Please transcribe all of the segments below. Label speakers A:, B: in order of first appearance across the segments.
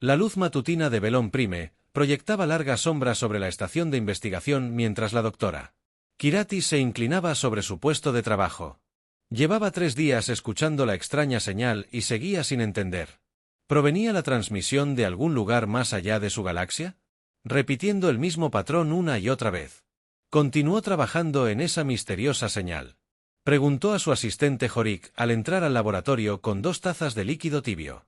A: La luz matutina de Belón Prime proyectaba largas sombras sobre la estación de investigación mientras la doctora Kirati se inclinaba sobre su puesto de trabajo. Llevaba 3 días escuchando la extraña señal y seguía sin entender. ¿Provenía la transmisión de algún lugar más allá de su galaxia? Repitiendo el mismo patrón una y otra vez. Continuó trabajando en esa misteriosa señal. Preguntó a su asistente Jorik al entrar al laboratorio con 2 tazas de líquido tibio.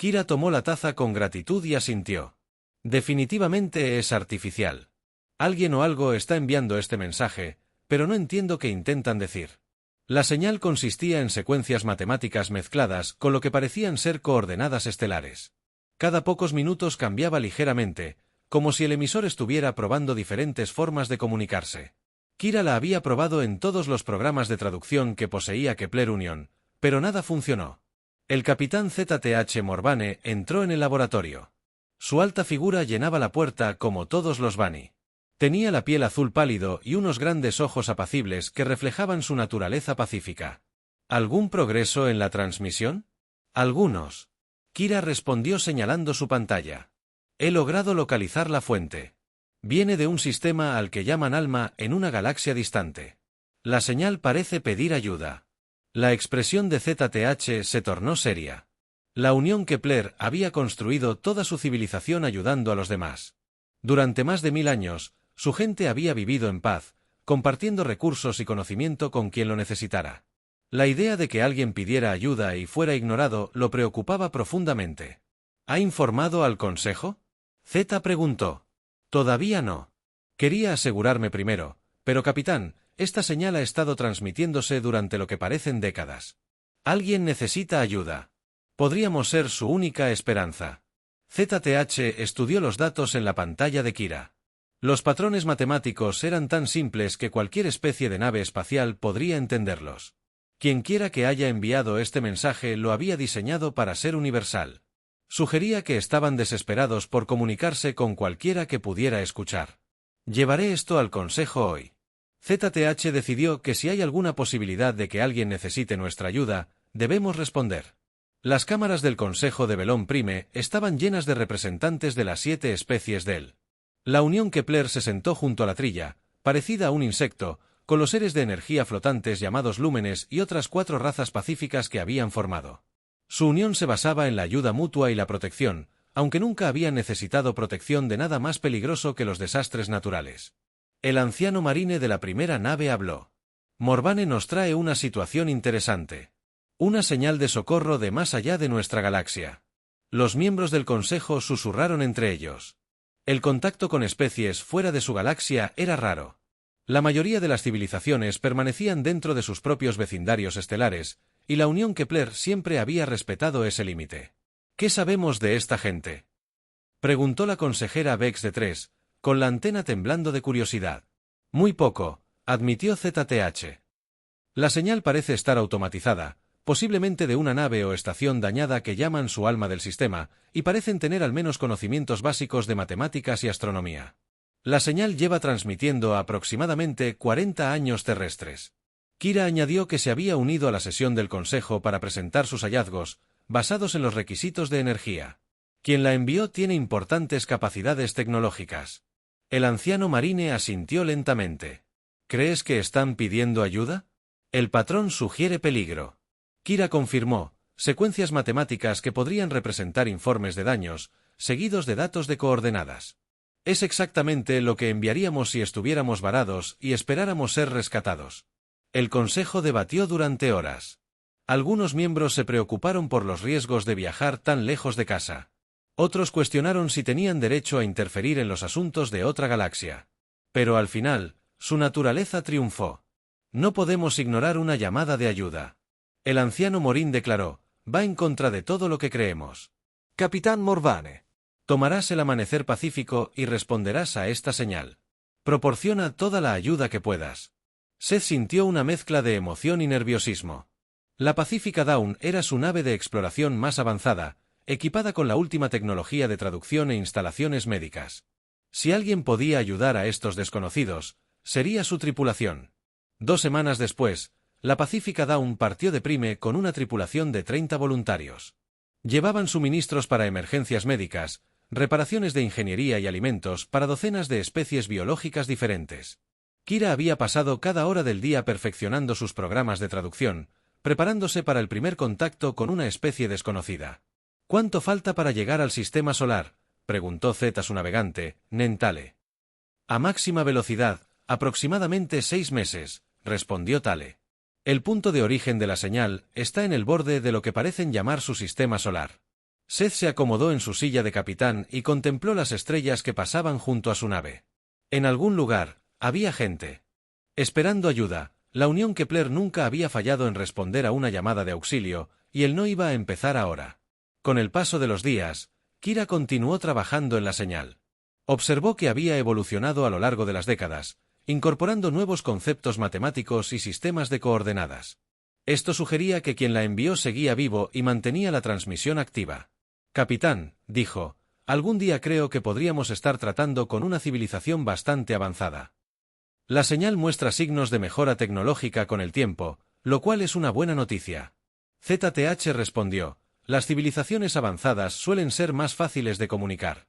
A: Kira tomó la taza con gratitud y asintió. Definitivamente es artificial. Alguien o algo está enviando este mensaje, pero no entiendo qué intentan decir. La señal consistía en secuencias matemáticas mezcladas con lo que parecían ser coordenadas estelares. Cada pocos minutos cambiaba ligeramente, como si el emisor estuviera probando diferentes formas de comunicarse. Kira la había probado en todos los programas de traducción que poseía Kepler Union, pero nada funcionó. El capitán ZTH Morvane entró en el laboratorio. Su alta figura llenaba la puerta como todos los Bani. Tenía la piel azul pálido y unos grandes ojos apacibles que reflejaban su naturaleza pacífica. ¿Algún progreso en la transmisión? Algunos. Kira respondió señalando su pantalla. He logrado localizar la fuente. Viene de un sistema al que llaman Alma en una galaxia distante. La señal parece pedir ayuda. La expresión de ZTH se tornó seria. La Unión Kepler había construido toda su civilización ayudando a los demás. Durante más de 1000 años, su gente había vivido en paz, compartiendo recursos y conocimiento con quien lo necesitara. La idea de que alguien pidiera ayuda y fuera ignorado lo preocupaba profundamente. ¿Ha informado al Consejo? Z preguntó. Todavía no. Quería asegurarme primero, pero capitán, esta señal ha estado transmitiéndose durante lo que parecen décadas. Alguien necesita ayuda. Podríamos ser su única esperanza. ZTH estudió los datos en la pantalla de Kira. Los patrones matemáticos eran tan simples que cualquier especie de nave espacial podría entenderlos. Quienquiera que haya enviado este mensaje lo había diseñado para ser universal. Sugería que estaban desesperados por comunicarse con cualquiera que pudiera escuchar. Llevaré esto al Consejo hoy. ZTH decidió que si hay alguna posibilidad de que alguien necesite nuestra ayuda, debemos responder. Las cámaras del Consejo de Belón Prime estaban llenas de representantes de las 7 especies de él. La Unión Kepler se sentó junto a la trilla, parecida a un insecto, con los seres de energía flotantes llamados lúmenes y otras 4 razas pacíficas que habían formado. Su unión se basaba en la ayuda mutua y la protección, aunque nunca habían necesitado protección de nada más peligroso que los desastres naturales. El anciano marine de la primera nave habló. Morvane nos trae una situación interesante. Una señal de socorro de más allá de nuestra galaxia. Los miembros del Consejo susurraron entre ellos. El contacto con especies fuera de su galaxia era raro. La mayoría de las civilizaciones permanecían dentro de sus propios vecindarios estelares, y la Unión Kepler siempre había respetado ese límite. ¿Qué sabemos de esta gente?, preguntó la consejera Vex de 3, con la antena temblando de curiosidad. Muy poco, admitió ZTH. La señal parece estar automatizada, posiblemente de una nave o estación dañada que llaman su alma del sistema, y parecen tener al menos conocimientos básicos de matemáticas y astronomía. La señal lleva transmitiendo aproximadamente 40 años terrestres. Kira añadió que se había unido a la sesión del Consejo para presentar sus hallazgos, basados en los requisitos de energía. Quien la envió tiene importantes capacidades tecnológicas. El anciano marine asintió lentamente. ¿Crees que están pidiendo ayuda? El patrón sugiere peligro. Kira confirmó, secuencias matemáticas que podrían representar informes de daños, seguidos de datos de coordenadas. Es exactamente lo que enviaríamos si estuviéramos varados y esperáramos ser rescatados. El Consejo debatió durante horas. Algunos miembros se preocuparon por los riesgos de viajar tan lejos de casa. Otros cuestionaron si tenían derecho a interferir en los asuntos de otra galaxia. Pero al final, su naturaleza triunfó. No podemos ignorar una llamada de ayuda. El anciano Morín declaró, va en contra de todo lo que creemos. Capitán Morvane, tomarás el amanecer pacífico y responderás a esta señal. Proporciona toda la ayuda que puedas. Seth sintió una mezcla de emoción y nerviosismo. La Pacifica Dawn era su nave de exploración más avanzada, equipada con la última tecnología de traducción e instalaciones médicas. Si alguien podía ayudar a estos desconocidos, sería su tripulación. 2 semanas después, la Pacifica Dawn partió de Prime con una tripulación de 30 voluntarios. Llevaban suministros para emergencias médicas, reparaciones de ingeniería y alimentos para docenas de especies biológicas diferentes. Kira había pasado cada hora del día perfeccionando sus programas de traducción, preparándose para el primer contacto con una especie desconocida. ¿Cuánto falta para llegar al sistema solar?, preguntó Zeta su navegante, Nentale. A máxima velocidad, aproximadamente 6 meses, respondió Tale. El punto de origen de la señal está en el borde de lo que parecen llamar su sistema solar. Seth se acomodó en su silla de capitán y contempló las estrellas que pasaban junto a su nave. En algún lugar, había gente esperando ayuda. La Unión Kepler nunca había fallado en responder a una llamada de auxilio, y él no iba a empezar ahora. Con el paso de los días, Kira continuó trabajando en la señal. Observó que había evolucionado a lo largo de las décadas, incorporando nuevos conceptos matemáticos y sistemas de coordenadas. Esto sugería que quien la envió seguía vivo y mantenía la transmisión activa. Capitán, dijo, algún día creo que podríamos estar tratando con una civilización bastante avanzada. La señal muestra signos de mejora tecnológica con el tiempo, lo cual es una buena noticia. ZTH respondió, las civilizaciones avanzadas suelen ser más fáciles de comunicar.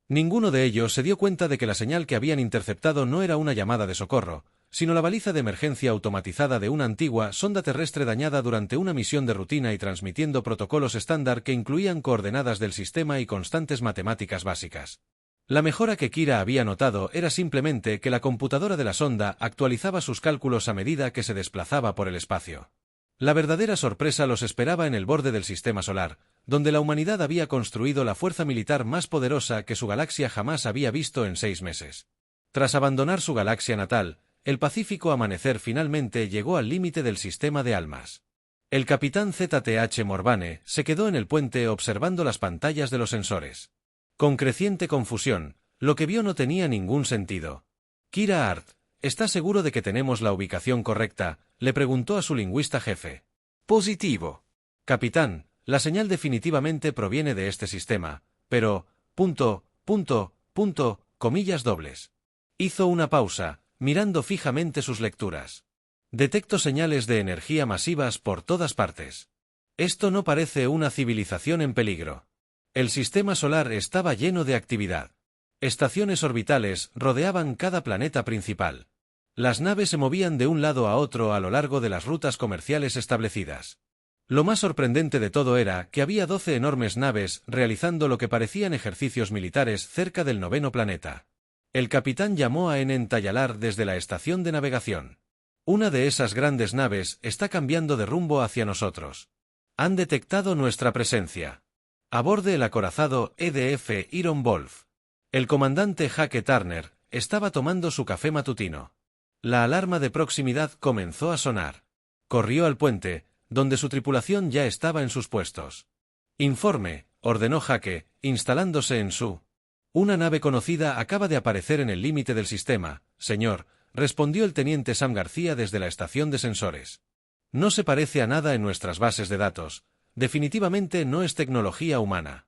A: Ninguno de ellos se dio cuenta de que la señal que habían interceptado no era una llamada de socorro, sino la baliza de emergencia automatizada de una antigua sonda terrestre dañada durante una misión de rutina y transmitiendo protocolos estándar que incluían coordenadas del sistema y constantes matemáticas básicas. La mejora que Kira había notado era simplemente que la computadora de la sonda actualizaba sus cálculos a medida que se desplazaba por el espacio. La verdadera sorpresa los esperaba en el borde del sistema solar, donde la humanidad había construido la fuerza militar más poderosa que su galaxia jamás había visto en 6 meses. Tras abandonar su galaxia natal, el pacífico amanecer finalmente llegó al límite del sistema de almas. El capitán ZTH Morvane se quedó en el puente observando las pantallas de los sensores. Con creciente confusión, lo que vio no tenía ningún sentido. Kira Hart, ¿está seguro de que tenemos la ubicación correcta?, le preguntó a su lingüista jefe. Positivo. Capitán, la señal definitivamente proviene de este sistema, pero, comillas dobles. Hizo una pausa, mirando fijamente sus lecturas. Detecto señales de energía masivas por todas partes. Esto no parece una civilización en peligro. El sistema solar estaba lleno de actividad. Estaciones orbitales rodeaban cada planeta principal. Las naves se movían de un lado a otro a lo largo de las rutas comerciales establecidas. Lo más sorprendente de todo era que había 12 enormes naves realizando lo que parecían ejercicios militares cerca del 9º planeta. El capitán llamó a Enentayalar desde la estación de navegación. Una de esas grandes naves está cambiando de rumbo hacia nosotros. Han detectado nuestra presencia. Aborde el acorazado EDF Iron Wolf. El comandante Hake Turner estaba tomando su café matutino. La alarma de proximidad comenzó a sonar. Corrió al puente, donde su tripulación ya estaba en sus puestos. Informe, ordenó Hake, instalándose en su. Una nave conocida acaba de aparecer en el límite del sistema, señor, respondió el teniente Sam García desde la estación de sensores. No se parece a nada en nuestras bases de datos. Definitivamente no es tecnología humana.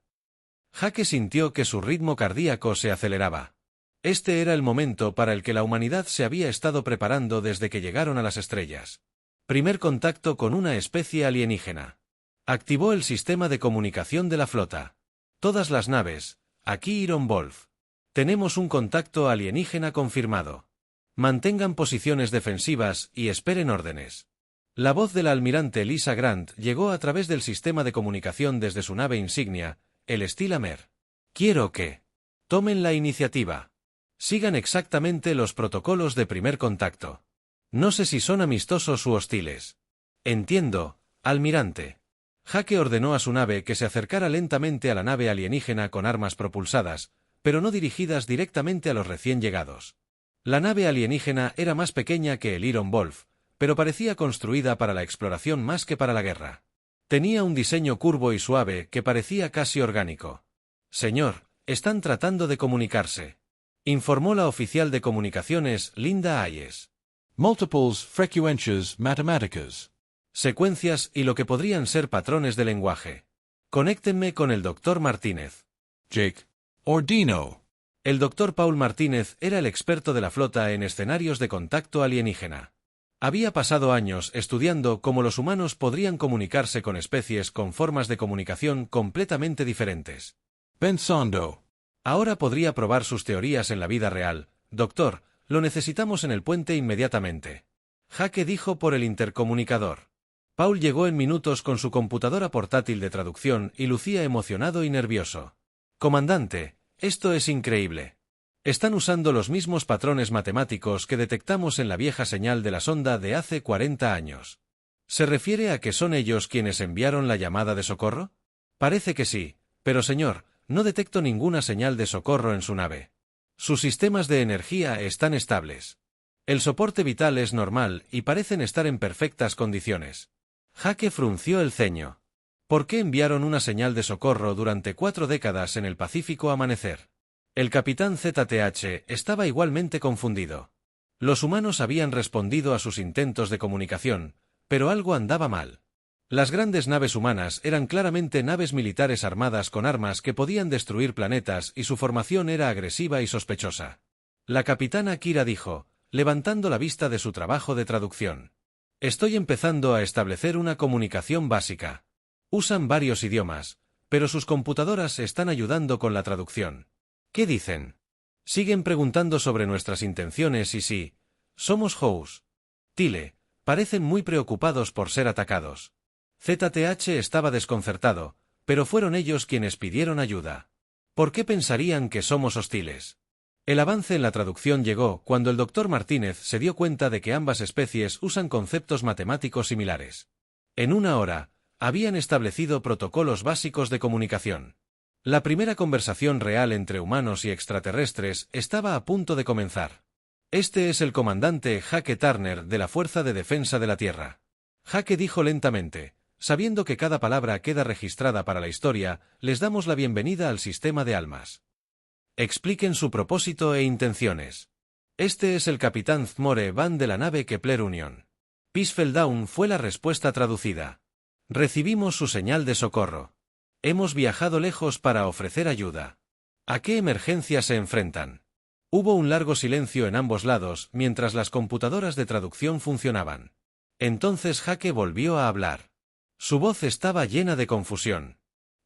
A: Hake sintió que su ritmo cardíaco se aceleraba. Este era el momento para el que la humanidad se había estado preparando desde que llegaron a las estrellas. Primer contacto con una especie alienígena. Activó el sistema de comunicación de la flota. Todas las naves, aquí Iron Wolf. Tenemos un contacto alienígena confirmado. Mantengan posiciones defensivas y esperen órdenes. La voz de la almirante Lisa Grant llegó a través del sistema de comunicación desde su nave insignia, el Stylamer. Quiero que tomen la iniciativa. Sigan exactamente los protocolos de primer contacto. No sé si son amistosos u hostiles. Entiendo, almirante. Hake ordenó a su nave que se acercara lentamente a la nave alienígena con armas propulsadas, pero no dirigidas directamente a los recién llegados. La nave alienígena era más pequeña que el Iron Wolf, pero parecía construida para la exploración más que para la guerra. Tenía un diseño curvo y suave que parecía casi orgánico. Señor, están tratando de comunicarse, informó la oficial de comunicaciones Linda Hayes.
B: Multiples frecuencias matemáticas.
A: Secuencias y lo que podrían ser patrones de lenguaje. Conéctenme con el Dr. Martínez.
B: Jake. Ordino.
A: El Dr. Paul Martínez era el experto de la flota en escenarios de contacto alienígena. Había pasado años estudiando cómo los humanos podrían comunicarse con especies con formas de comunicación completamente diferentes.
B: Pensando.
A: Ahora podría probar sus teorías en la vida real. Doctor, lo necesitamos en el puente inmediatamente. Jake dijo por el intercomunicador. Paul llegó en minutos con su computadora portátil de traducción y lucía emocionado y nervioso. Comandante, esto es increíble. Están usando los mismos patrones matemáticos que detectamos en la vieja señal de la sonda de hace 40 años. ¿Se refiere a que son ellos quienes enviaron la llamada de socorro? Parece que sí, pero señor, no detecto ninguna señal de socorro en su nave. Sus sistemas de energía están estables. El soporte vital es normal y parecen estar en perfectas condiciones. Jake frunció el ceño. ¿Por qué enviaron una señal de socorro durante 4 décadas en el Pacífico Amanecer? El capitán ZTH estaba igualmente confundido. Los humanos habían respondido a sus intentos de comunicación, pero algo andaba mal. Las grandes naves humanas eran claramente naves militares armadas con armas que podían destruir planetas y su formación era agresiva y sospechosa. La capitana Kira dijo, levantando la vista de su trabajo de traducción. Estoy empezando a establecer una comunicación básica. Usan varios idiomas, pero sus computadoras están ayudando con la traducción. ¿Qué dicen? Siguen preguntando sobre nuestras intenciones y si somos House. Tile, parecen muy preocupados por ser atacados. ZTH estaba desconcertado, pero fueron ellos quienes pidieron ayuda. ¿Por qué pensarían que somos hostiles? El avance en la traducción llegó cuando el Dr. Martínez se dio cuenta de que ambas especies usan conceptos matemáticos similares. En una hora, habían establecido protocolos básicos de comunicación. La primera conversación real entre humanos y extraterrestres estaba a punto de comenzar. Este es el comandante Jake Turner de la Fuerza de Defensa de la Tierra. Jake dijo lentamente, sabiendo que cada palabra queda registrada para la historia, les damos la bienvenida al sistema de almas. Expliquen su propósito e intenciones. Este es el capitán Thmore Van de la nave Kepler Union. Peaceful Dawn fue la respuesta traducida. Recibimos su señal de socorro. Hemos viajado lejos para ofrecer ayuda. ¿A qué emergencia se enfrentan? Hubo un largo silencio en ambos lados mientras las computadoras de traducción funcionaban. Entonces Jake volvió a hablar. Su voz estaba llena de confusión.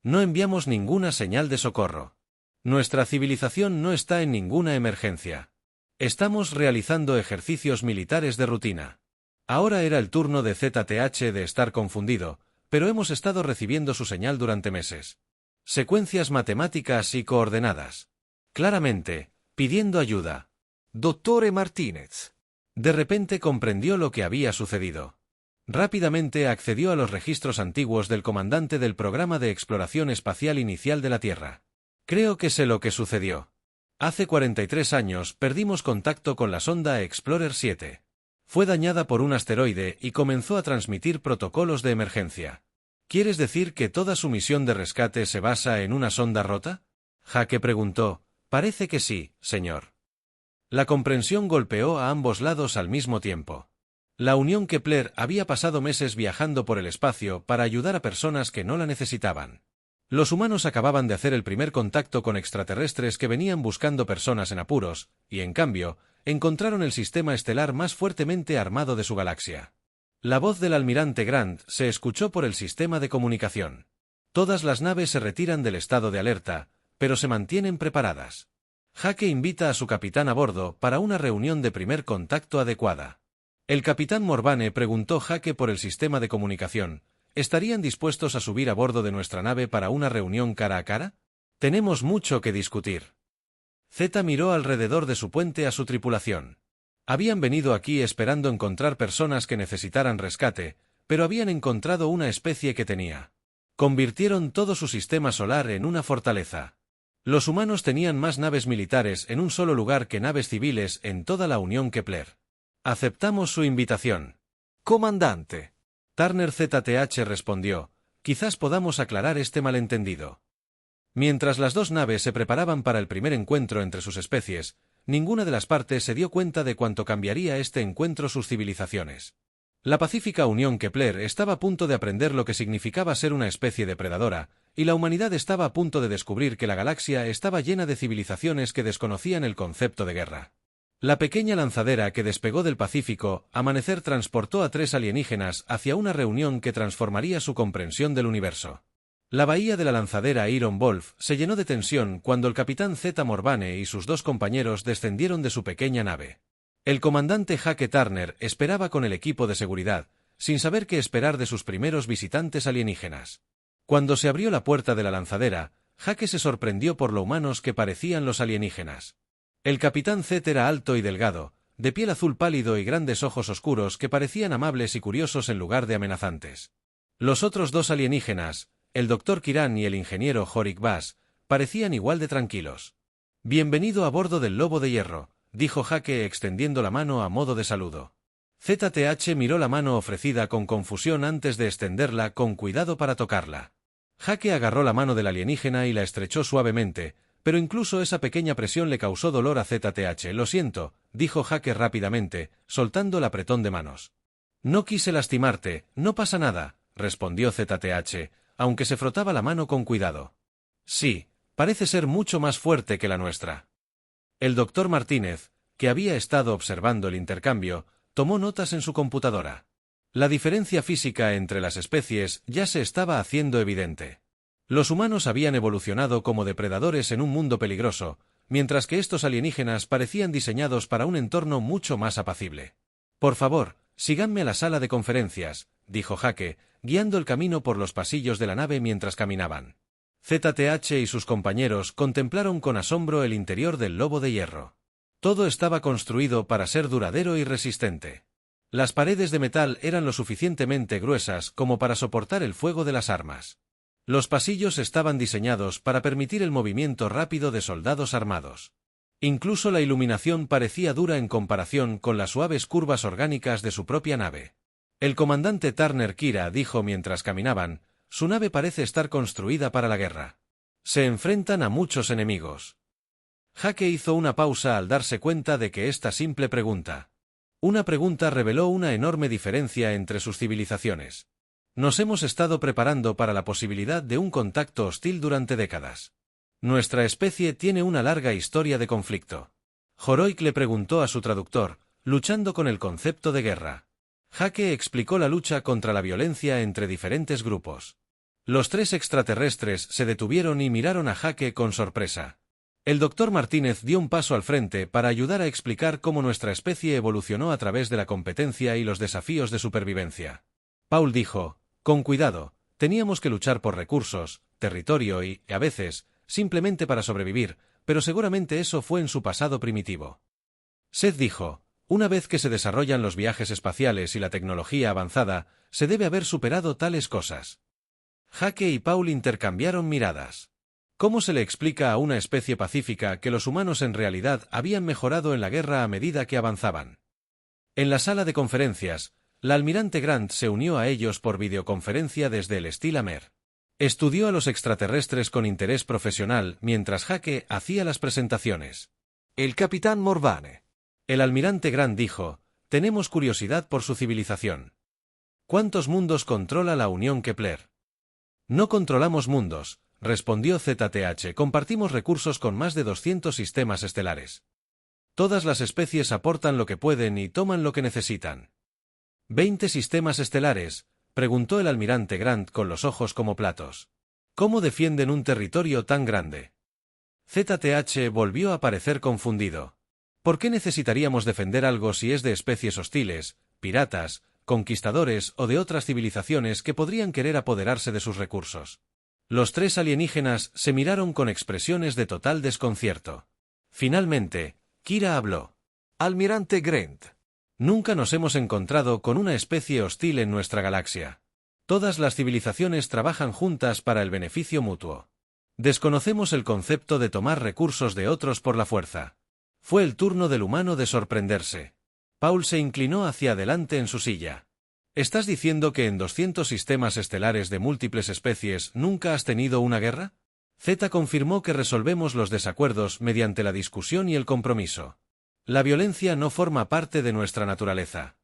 A: No enviamos ninguna señal de socorro. Nuestra civilización no está en ninguna emergencia. Estamos realizando ejercicios militares de rutina. Ahora era el turno de ZTH de estar confundido, pero hemos estado recibiendo su señal durante meses. Secuencias matemáticas y coordenadas. Claramente, pidiendo ayuda. Dr. Martínez. De repente comprendió lo que había sucedido. Rápidamente accedió a los registros antiguos del comandante del programa de exploración espacial inicial de la Tierra. Creo que sé lo que sucedió. Hace 43 años perdimos contacto con la sonda Explorer 7. Fue dañada por un asteroide y comenzó a transmitir protocolos de emergencia. ¿Quieres decir que toda su misión de rescate se basa en una sonda rota? Jake preguntó. Parece que sí, señor. La comprensión golpeó a ambos lados al mismo tiempo. La Unión Kepler había pasado meses viajando por el espacio para ayudar a personas que no la necesitaban. Los humanos acababan de hacer el primer contacto con extraterrestres que venían buscando personas en apuros, y en cambio, encontraron el sistema estelar más fuertemente armado de su galaxia. La voz del almirante Grant se escuchó por el sistema de comunicación. Todas las naves se retiran del estado de alerta, pero se mantienen preparadas. Jake invita a su capitán a bordo para una reunión de primer contacto adecuada. El capitán Morvane preguntó Jake por el sistema de comunicación. ¿Estarían dispuestos a subir a bordo de nuestra nave para una reunión cara a cara? Tenemos mucho que discutir. Z miró alrededor de su puente a su tripulación. Habían venido aquí esperando encontrar personas que necesitaran rescate, pero habían encontrado una especie que tenía. Convirtieron todo su sistema solar en una fortaleza. Los humanos tenían más naves militares en un solo lugar que naves civiles en toda la Unión Kepler. Aceptamos su invitación. Comandante. Turner ZTH respondió, quizás podamos aclarar este malentendido. Mientras las dos naves se preparaban para el primer encuentro entre sus especies, ninguna de las partes se dio cuenta de cuánto cambiaría este encuentro sus civilizaciones. La pacífica Unión Kepler estaba a punto de aprender lo que significaba ser una especie depredadora, y la humanidad estaba a punto de descubrir que la galaxia estaba llena de civilizaciones que desconocían el concepto de guerra. La pequeña lanzadera que despegó del Pacífico, Amanecer transportó a 3 alienígenas hacia una reunión que transformaría su comprensión del universo. La bahía de la lanzadera Iron Wolf se llenó de tensión cuando el capitán Z. Morvane y sus 2 compañeros descendieron de su pequeña nave. El comandante Jake Turner esperaba con el equipo de seguridad, sin saber qué esperar de sus primeros visitantes alienígenas. Cuando se abrió la puerta de la lanzadera, Jake se sorprendió por lo humanos que parecían los alienígenas. El capitán Z era alto y delgado, de piel azul pálido y grandes ojos oscuros que parecían amables y curiosos en lugar de amenazantes. Los otros 2 alienígenas, el Dr. Kiran y el ingeniero Horik Bass, parecían igual de tranquilos. «Bienvenido a bordo del Lobo de Hierro», dijo Jake extendiendo la mano a modo de saludo. ZTH miró la mano ofrecida con confusión antes de extenderla con cuidado para tocarla. Jake agarró la mano del alienígena y la estrechó suavemente, pero incluso esa pequeña presión le causó dolor a ZTH. «Lo siento», dijo Jake rápidamente, soltando el apretón de manos. «No quise lastimarte, no pasa nada», respondió ZTH, aunque se frotaba la mano con cuidado. «Sí, parece ser mucho más fuerte que la nuestra». El doctor Martínez, que había estado observando el intercambio, tomó notas en su computadora. La diferencia física entre las especies ya se estaba haciendo evidente. Los humanos habían evolucionado como depredadores en un mundo peligroso, mientras que estos alienígenas parecían diseñados para un entorno mucho más apacible. «Por favor, síganme a la sala de conferencias», dijo Jake, guiando el camino por los pasillos de la nave mientras caminaban. ZTH y sus compañeros contemplaron con asombro el interior del Lobo de Hierro. Todo estaba construido para ser duradero y resistente. Las paredes de metal eran lo suficientemente gruesas como para soportar el fuego de las armas. Los pasillos estaban diseñados para permitir el movimiento rápido de soldados armados. Incluso la iluminación parecía dura en comparación con las suaves curvas orgánicas de su propia nave. El comandante Turner Kira dijo mientras caminaban: «Su nave parece estar construida para la guerra. Se enfrentan a muchos enemigos». Jake hizo una pausa al darse cuenta de que esta simple pregunta. Una pregunta reveló una enorme diferencia entre sus civilizaciones. «Nos hemos estado preparando para la posibilidad de un contacto hostil durante décadas. Nuestra especie tiene una larga historia de conflicto». Joroik le preguntó a su traductor, luchando con el concepto de guerra. Jake explicó la lucha contra la violencia entre diferentes grupos. Los 3 extraterrestres se detuvieron y miraron a Jake con sorpresa. El doctor Martínez dio un paso al frente para ayudar a explicar cómo nuestra especie evolucionó a través de la competencia y los desafíos de supervivencia. Paul dijo: «Con cuidado, teníamos que luchar por recursos, territorio y, a veces, simplemente para sobrevivir, pero seguramente eso fue en su pasado primitivo». Seth dijo: «Una vez que se desarrollan los viajes espaciales y la tecnología avanzada, se debe haber superado tales cosas». Jake y Paul intercambiaron miradas. ¿Cómo se le explica a una especie pacífica que los humanos en realidad habían mejorado en la guerra a medida que avanzaban? En la sala de conferencias, la almirante Grant se unió a ellos por videoconferencia desde el Stella-Mer. Estudió a los extraterrestres con interés profesional mientras Jake hacía las presentaciones. «El capitán Morvane». El almirante Grant dijo: «Tenemos curiosidad por su civilización. ¿Cuántos mundos controla la Unión Kepler?» «No controlamos mundos», respondió ZTH, «compartimos recursos con más de 200 sistemas estelares. Todas las especies aportan lo que pueden y toman lo que necesitan». «¿20 sistemas estelares?», preguntó el almirante Grant con los ojos como platos. «¿Cómo defienden un territorio tan grande?». ZTH volvió a parecer confundido. «¿Por qué necesitaríamos defender algo si es de especies hostiles, piratas, conquistadores o de otras civilizaciones que podrían querer apoderarse de sus recursos?» Los 3 alienígenas se miraron con expresiones de total desconcierto. Finalmente, Kira habló. «Almirante Grant, nunca nos hemos encontrado con una especie hostil en nuestra galaxia. Todas las civilizaciones trabajan juntas para el beneficio mutuo. Desconocemos el concepto de tomar recursos de otros por la fuerza». Fue el turno del humano de sorprenderse. Paul se inclinó hacia adelante en su silla. ¿Estás diciendo que en 200 sistemas estelares de múltiples especies nunca has tenido una guerra? Z confirmó que resolvemos los desacuerdos mediante la discusión y el compromiso. La violencia no forma parte de nuestra naturaleza.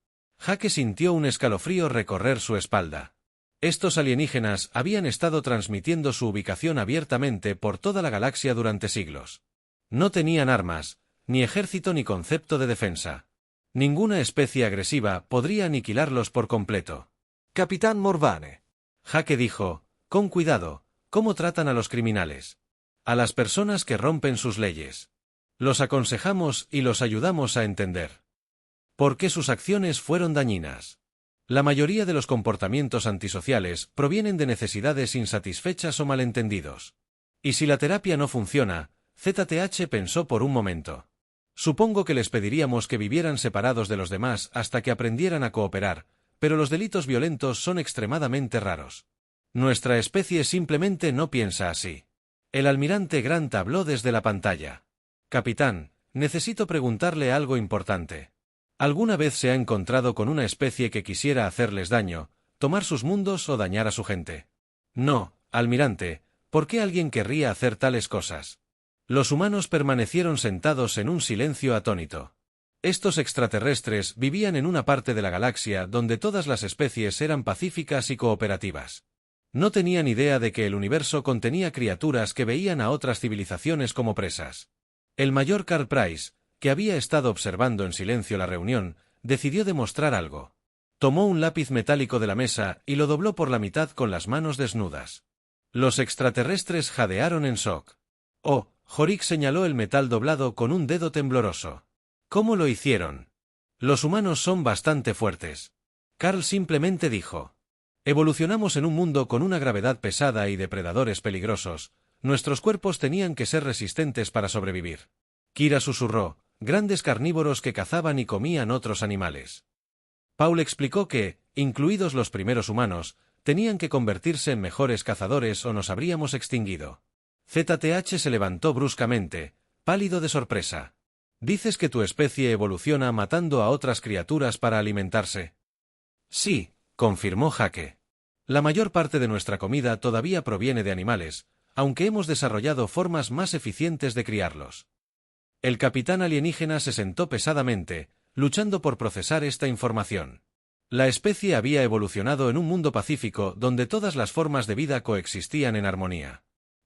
A: Jake sintió un escalofrío recorrer su espalda. Estos alienígenas habían estado transmitiendo su ubicación abiertamente por toda la galaxia durante siglos. No tenían armas, ni ejército ni concepto de defensa. Ninguna especie agresiva podría aniquilarlos por completo.
C: Capitán Morvane.
A: Jake dijo, con cuidado, ¿cómo tratan a los criminales? A las personas que rompen sus leyes. Los aconsejamos y los ayudamos a entender por qué sus acciones fueron dañinas. La mayoría de los comportamientos antisociales provienen de necesidades insatisfechas o malentendidos. Y si la terapia no funciona, ZTH pensó por un momento. Supongo que les pediríamos que vivieran separados de los demás hasta que aprendieran a cooperar, pero los delitos violentos son extremadamente raros. Nuestra especie simplemente no piensa así. El almirante Grant habló desde la pantalla. Capitán, necesito preguntarle algo importante. ¿Alguna vez se ha encontrado con una especie que quisiera hacerles daño, tomar sus mundos o dañar a su gente? No, almirante, ¿por qué alguien querría hacer tales cosas? Los humanos permanecieron sentados en un silencio atónito. Estos extraterrestres vivían en una parte de la galaxia donde todas las especies eran pacíficas y cooperativas. No tenían idea de que el universo contenía criaturas que veían a otras civilizaciones como presas. El mayor Carl Price, que había estado observando en silencio la reunión, decidió demostrar algo. Tomó un lápiz metálico de la mesa y lo dobló por la mitad con las manos desnudas. Los extraterrestres jadearon en shock. Oh, Jorik señaló el metal doblado con un dedo tembloroso. ¿Cómo lo hicieron? Los humanos son bastante fuertes. Carl simplemente dijo. Evolucionamos en un mundo con una gravedad pesada y depredadores peligrosos. Nuestros cuerpos tenían que ser resistentes para sobrevivir. Kira susurró, grandes carnívoros que cazaban y comían otros animales. Paul explicó que, incluidos los primeros humanos, tenían que convertirse en mejores cazadores o nos habríamos extinguido. ZTH se levantó bruscamente, pálido de sorpresa. ¿Dices que tu especie evoluciona matando a otras criaturas para alimentarse? Sí, confirmó Jake. La mayor parte de nuestra comida todavía proviene de animales, aunque hemos desarrollado formas más eficientes de criarlos. El capitán alienígena se sentó pesadamente, luchando por procesar esta información. La especie había evolucionado en un mundo pacífico donde todas las formas de vida coexistían en armonía.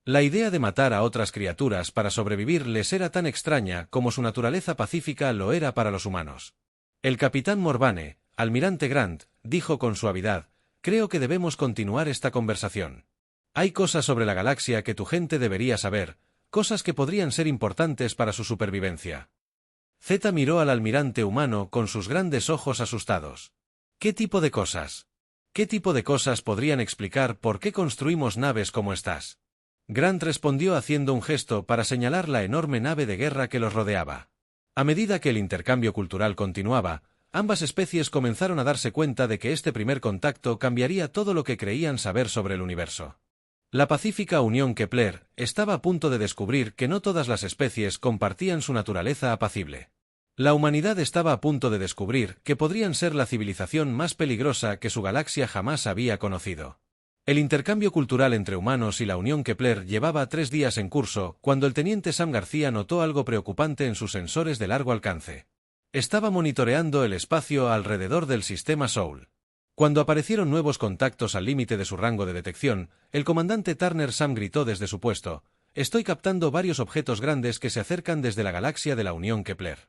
A: La idea de matar a otras criaturas para sobrevivir les era tan extraña como su naturaleza pacífica lo era para los humanos. El capitán Morvane, almirante Grant, dijo con suavidad, creo que debemos continuar esta conversación. Hay cosas sobre la galaxia que tu gente debería saber, cosas que podrían ser importantes para su supervivencia. Z miró al almirante humano con sus grandes ojos asustados. ¿Qué tipo de cosas? ¿Qué tipo de cosas podrían explicar por qué construimos naves como estas? Grant respondió haciendo un gesto para señalar la enorme nave de guerra que los rodeaba. A medida que el intercambio cultural continuaba, ambas especies comenzaron a darse cuenta de que este primer contacto cambiaría todo lo que creían saber sobre el universo. La pacífica Unión Kepler estaba a punto de descubrir que no todas las especies compartían su naturaleza apacible. La humanidad estaba a punto de descubrir que podrían ser la civilización más peligrosa que su galaxia jamás había conocido. El intercambio cultural entre humanos y la Unión Kepler llevaba 3 días en curso cuando el teniente Sam García notó algo preocupante en sus sensores de largo alcance. Estaba monitoreando el espacio alrededor del sistema Soul. Cuando aparecieron nuevos contactos al límite de su rango de detección, el comandante Turner Sam gritó desde su puesto, «Estoy captando varios objetos grandes que se acercan desde la galaxia de la Unión Kepler».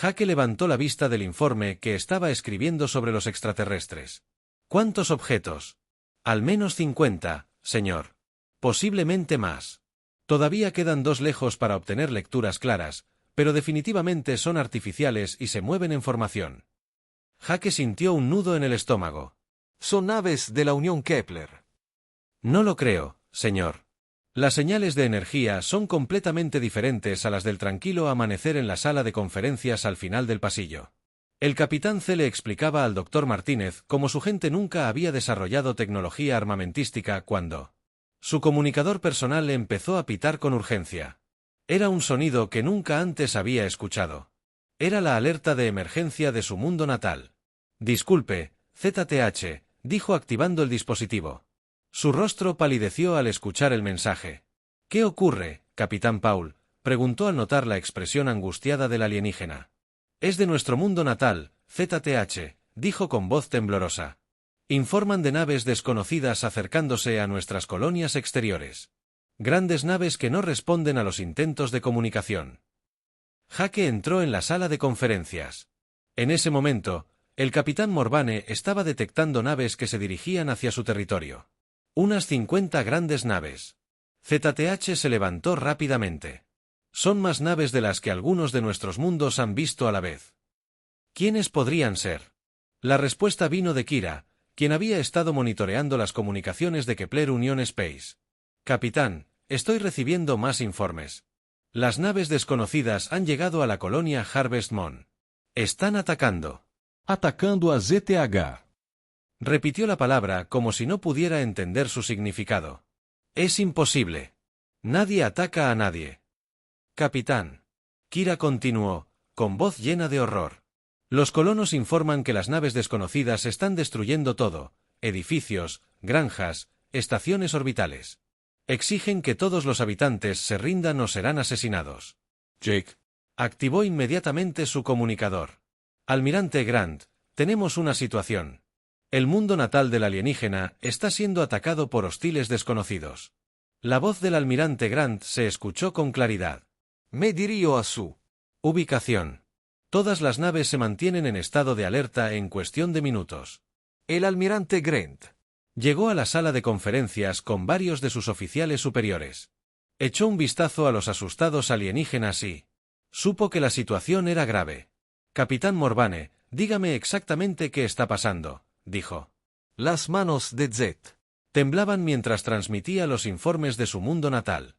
A: Jake levantó la vista del informe que estaba escribiendo sobre los extraterrestres. «¿Cuántos objetos?» «Al menos 50, señor. Posiblemente más. Todavía quedan 2 lejos para obtener lecturas claras, pero definitivamente son artificiales y se mueven en formación». Jake sintió un nudo en el estómago.
C: Son naves de la Unión Kepler.
A: No lo creo, señor. Las señales de energía son completamente diferentes a las del tranquilo amanecer en la sala de conferencias al final del pasillo. El capitán C le explicaba al doctor Martínez cómo su gente nunca había desarrollado tecnología armamentística cuando su comunicador personal empezó a pitar con urgencia. Era un sonido que nunca antes había escuchado. Era la alerta de emergencia de su mundo natal. «Disculpe, ZTH», dijo activando el dispositivo. Su rostro palideció al escuchar el mensaje. «¿Qué ocurre, capitán Paul?», preguntó al notar la expresión angustiada del alienígena. «Es de nuestro mundo natal, ZTH», dijo con voz temblorosa. «Informan de naves desconocidas acercándose a nuestras colonias exteriores. Grandes naves que no responden a los intentos de comunicación». Jake entró en la sala de conferencias. En ese momento, el capitán Morvane estaba detectando naves que se dirigían hacia su territorio. Unas 50 grandes naves. ZTH se levantó rápidamente. Son más naves de las que algunos de nuestros mundos han visto a la vez. ¿Quiénes podrían ser? La respuesta vino de Kira, quien había estado monitoreando las comunicaciones de Kepler Union Space. Capitán, estoy recibiendo más informes. Las naves desconocidas han llegado a la colonia Harvest Moon. Están atacando.
B: Atacando a ZTH.
A: Repitió la palabra como si no pudiera entender su significado. Es imposible. Nadie ataca a nadie. Capitán. Kira continuó, con voz llena de horror. Los colonos informan que las naves desconocidas están destruyendo todo, edificios, granjas, estaciones orbitales. Exigen que todos los habitantes se rindan o serán asesinados.
B: Jake.
A: Activó inmediatamente su comunicador. Almirante Grant, tenemos una situación. El mundo natal del alienígena está siendo atacado por hostiles desconocidos. La voz del almirante Grant se escuchó con claridad.
C: Me dirijo a su
A: ubicación. Todas las naves se mantienen en estado de alerta en cuestión de minutos.
C: El almirante Grant
A: llegó a la sala de conferencias con varios de sus oficiales superiores. Echó un vistazo a los asustados alienígenas y supo que la situación era grave. Capitán Morvane, dígame exactamente qué está pasando, dijo.
C: Las manos de Z
A: temblaban mientras transmitía los informes de su mundo natal.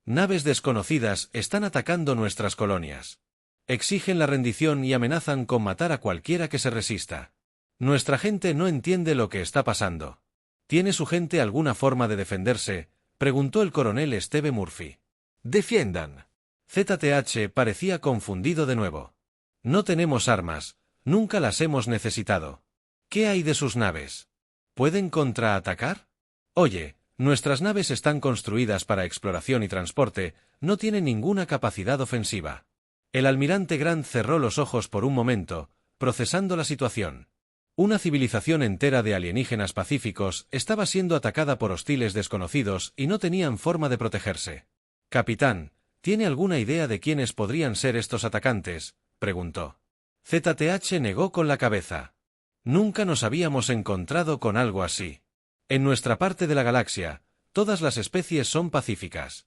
A: Naves desconocidas están atacando nuestras colonias. Exigen la rendición y amenazan con matar a cualquiera que se resista. Nuestra gente no entiende lo que está pasando. ¿Tiene su gente alguna forma de defenderse?, preguntó el coronel Steve Murphy.
C: Defiendan.
A: ZTH parecía confundido de nuevo. No tenemos armas, nunca las hemos necesitado. ¿Qué hay de sus naves? ¿Pueden contraatacar? Oye, nuestras naves están construidas para exploración y transporte, no tienen ninguna capacidad ofensiva. El almirante Grant cerró los ojos por un momento, procesando la situación. Una civilización entera de alienígenas pacíficos estaba siendo atacada por hostiles desconocidos y no tenían forma de protegerse. Capitán, ¿tiene alguna idea de quiénes podrían ser estos atacantes?, preguntó. ZTH negó con la cabeza. Nunca nos habíamos encontrado con algo así. En nuestra parte de la galaxia, todas las especies son pacíficas.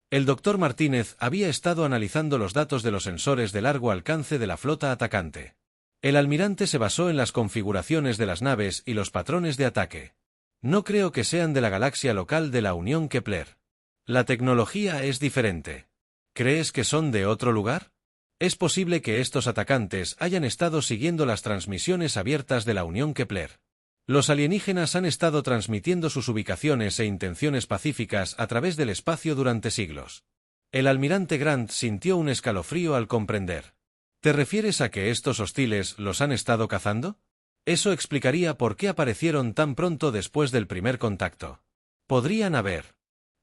A: El Dr. Martínez había estado analizando los datos de los sensores de largo alcance de la flota atacante. El almirante se basó en las configuraciones de las naves y los patrones de ataque. No creo que sean de la galaxia local de la Unión Kepler. La tecnología es diferente. ¿Crees que son de otro lugar? Es posible que estos atacantes hayan estado siguiendo las transmisiones abiertas de la Unión Kepler. Los alienígenas han estado transmitiendo sus ubicaciones e intenciones pacíficas a través del espacio durante siglos. El almirante Grant sintió un escalofrío al comprender. ¿Te refieres a que estos hostiles los han estado cazando? Eso explicaría por qué aparecieron tan pronto después del primer contacto. Podrían haber.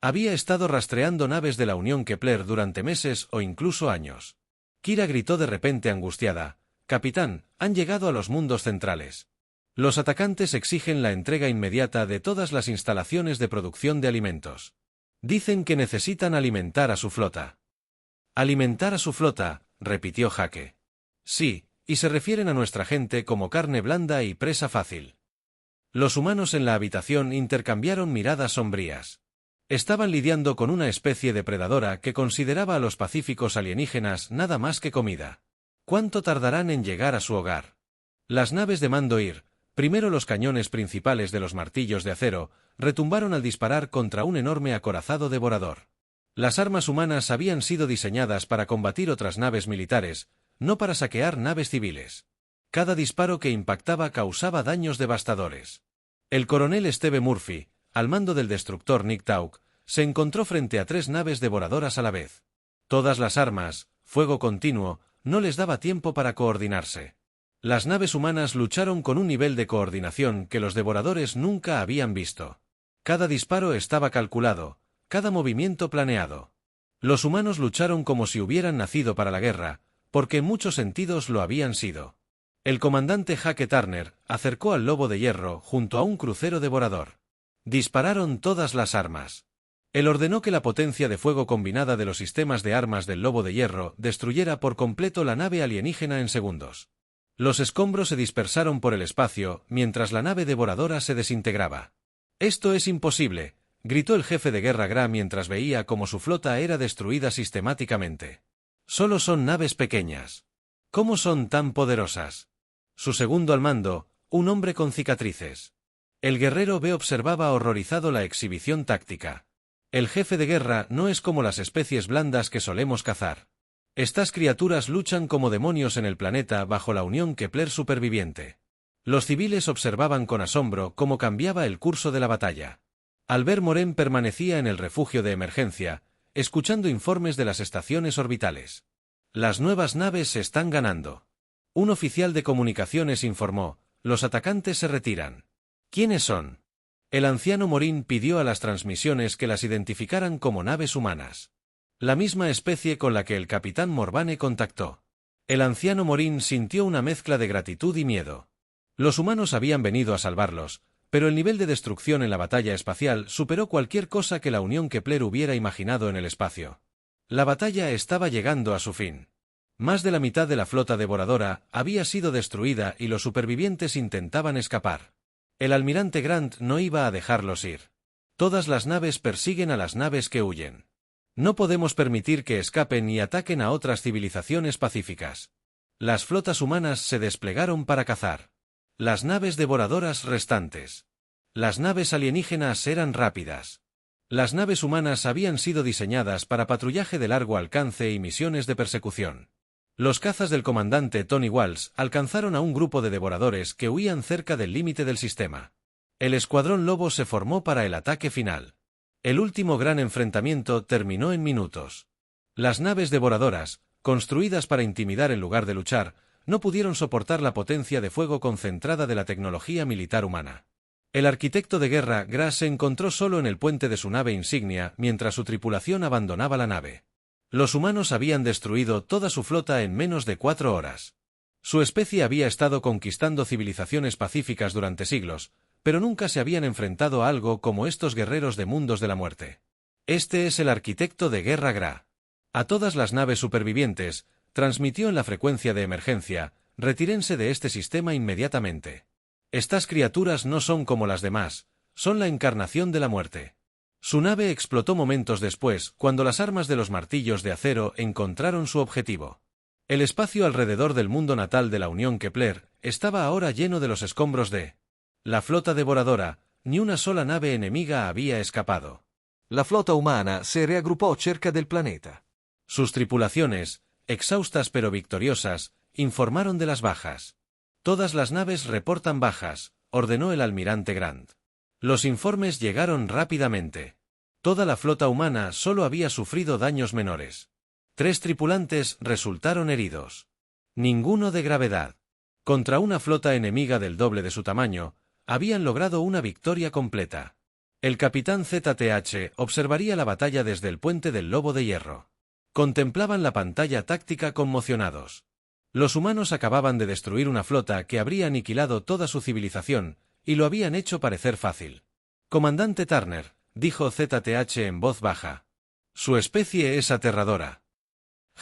A: Había estado rastreando naves de la Unión Kepler durante meses o incluso años. Kira gritó de repente angustiada. Capitán, han llegado a los mundos centrales. Los atacantes exigen la entrega inmediata de todas las instalaciones de producción de alimentos. Dicen que necesitan alimentar a su flota. Alimentar a su flota, repitió Jake. Sí, y se refieren a nuestra gente como carne blanda y presa fácil. Los humanos en la habitación intercambiaron miradas sombrías. Estaban lidiando con una especie depredadora que consideraba a los pacíficos alienígenas nada más que comida. ¿Cuánto tardarán en llegar a su hogar? Las naves de mando IR, primero los cañones principales de los martillos de acero, retumbaron al disparar contra un enorme acorazado devorador. Las armas humanas habían sido diseñadas para combatir otras naves militares, no para saquear naves civiles. Cada disparo que impactaba causaba daños devastadores. El coronel Steve Murphy, al mando del destructor Nighthawk, se encontró frente a 3 naves devoradoras a la vez. Todas las armas, fuego continuo, no les daba tiempo para coordinarse. Las naves humanas lucharon con un nivel de coordinación que los devoradores nunca habían visto. Cada disparo estaba calculado, cada movimiento planeado. Los humanos lucharon como si hubieran nacido para la guerra, porque en muchos sentidos lo habían sido. El comandante Jake Turner acercó al lobo de hierro junto a un crucero devorador. Dispararon todas las armas. Él ordenó que la potencia de fuego combinada de los sistemas de armas del Lobo de Hierro destruyera por completo la nave alienígena en segundos. Los escombros se dispersaron por el espacio, mientras la nave devoradora se desintegraba. «Esto es imposible», gritó el jefe de guerra Gra mientras veía cómo su flota era destruida sistemáticamente. «Solo son naves pequeñas. ¿Cómo son tan poderosas?» Su segundo al mando, un hombre con cicatrices. El guerrero B observaba horrorizado la exhibición táctica. El jefe de guerra no es como las especies blandas que solemos cazar. Estas criaturas luchan como demonios en el planeta bajo la Unión Kepler superviviente. Los civiles observaban con asombro cómo cambiaba el curso de la batalla. Albert Morin permanecía en el refugio de emergencia, escuchando informes de las estaciones orbitales. Las nuevas naves se están ganando. Un oficial de comunicaciones informó, los atacantes se retiran. ¿Quiénes son? El anciano Morin pidió a las transmisiones que las identificaran como naves humanas. La misma especie con la que el capitán Morvane contactó. El anciano Morin sintió una mezcla de gratitud y miedo. Los humanos habían venido a salvarlos, pero el nivel de destrucción en la batalla espacial superó cualquier cosa que la Unión Kepler hubiera imaginado en el espacio. La batalla estaba llegando a su fin. Más de la mitad de la flota devoradora había sido destruida y los supervivientes intentaban escapar. El almirante Grant no iba a dejarlos ir. Todas las naves persiguen a las naves que huyen. No podemos permitir que escapen y ataquen a otras civilizaciones pacíficas. Las flotas humanas se desplegaron para cazar. Las naves devoradoras restantes. Las naves alienígenas eran rápidas. Las naves humanas habían sido diseñadas para patrullaje de largo alcance y misiones de persecución. Los cazas del comandante Tony Walsh alcanzaron a un grupo de devoradores que huían cerca del límite del sistema. El escuadrón Lobo se formó para el ataque final. El último gran enfrentamiento terminó en minutos. Las naves devoradoras, construidas para intimidar en lugar de luchar, no pudieron soportar la potencia de fuego concentrada de la tecnología militar humana. El arquitecto de guerra Gra se encontró solo en el puente de su nave insignia mientras su tripulación abandonaba la nave. Los humanos habían destruido toda su flota en menos de 4 horas. Su especie había estado conquistando civilizaciones pacíficas durante siglos, pero nunca se habían enfrentado a algo como estos guerreros de mundos de la muerte. Este es el arquitecto de guerra Gra. A todas las naves supervivientes, transmitió en la frecuencia de emergencia, retírense de este sistema inmediatamente. Estas criaturas no son como las demás, son la encarnación de la muerte. Su nave explotó momentos después, cuando las armas de los martillos de acero encontraron su objetivo. El espacio alrededor del mundo natal de la Unión Kepler estaba ahora lleno de los escombros de la flota devoradora. Ni una sola nave enemiga había escapado.
C: La flota humana se reagrupó cerca del planeta.
A: Sus tripulaciones, exhaustas pero victoriosas, informaron de las bajas. Todas las naves reportan bajas, ordenó el almirante Grant. Los informes llegaron rápidamente. Toda la flota humana solo había sufrido daños menores. 3 tripulantes resultaron heridos. Ninguno de gravedad. Contra una flota enemiga del doble de su tamaño, habían logrado una victoria completa. El capitán ZTH observaría la batalla desde el puente del Lobo de Hierro. Contemplaban la pantalla táctica conmocionados. Los humanos acababan de destruir una flota que habría aniquilado toda su civilización, y lo habían hecho parecer fácil. Comandante Turner, dijo ZTH en voz baja. Su especie es aterradora.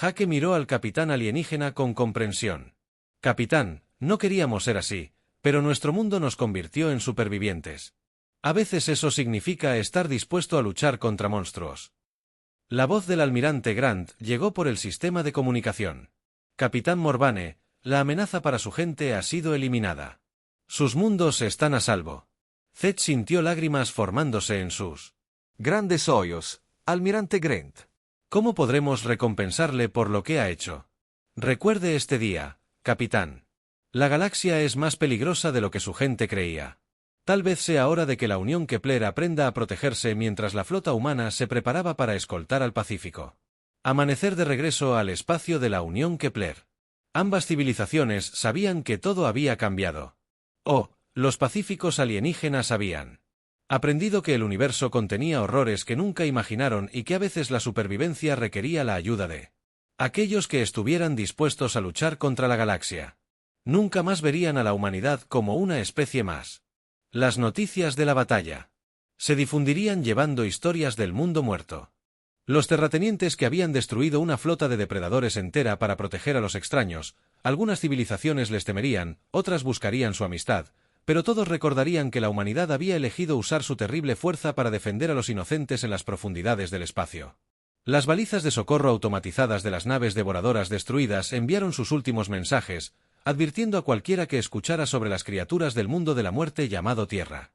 A: Jake miró al capitán alienígena con comprensión. Capitán, no queríamos ser así, pero nuestro mundo nos convirtió en supervivientes. A veces eso significa estar dispuesto a luchar contra monstruos. La voz del almirante Grant llegó por el sistema de comunicación. Capitán Morvane, la amenaza para su gente ha sido eliminada. Sus mundos están a salvo. Zed sintió lágrimas formándose en sus
C: grandes hoyos, almirante Grant.
A: ¿Cómo podremos recompensarle por lo que ha hecho? Recuerde este día, capitán. La galaxia es más peligrosa de lo que su gente creía. Tal vez sea hora de que la Unión Kepler aprenda a protegerse mientras la flota humana se preparaba para escoltar al Pacífico. Amanecer de regreso al espacio de la Unión Kepler. Ambas civilizaciones sabían que todo había cambiado. Oh, los pacíficos alienígenas habían aprendido que el universo contenía horrores que nunca imaginaron y que a veces la supervivencia requería la ayuda de aquellos que estuvieran dispuestos a luchar contra la galaxia. Nunca más verían a la humanidad como una especie más. Las noticias de la batalla. Se difundirían llevando historias del mundo muerto. Los terratenientes que habían destruido una flota de depredadores entera para proteger a los extraños, algunas civilizaciones les temerían, otras buscarían su amistad, pero todos recordarían que la humanidad había elegido usar su terrible fuerza para defender a los inocentes en las profundidades del espacio. Las balizas de socorro automatizadas de las naves devoradoras destruidas enviaron sus últimos mensajes, advirtiendo a cualquiera que escuchara sobre las criaturas del mundo de la muerte llamado Tierra.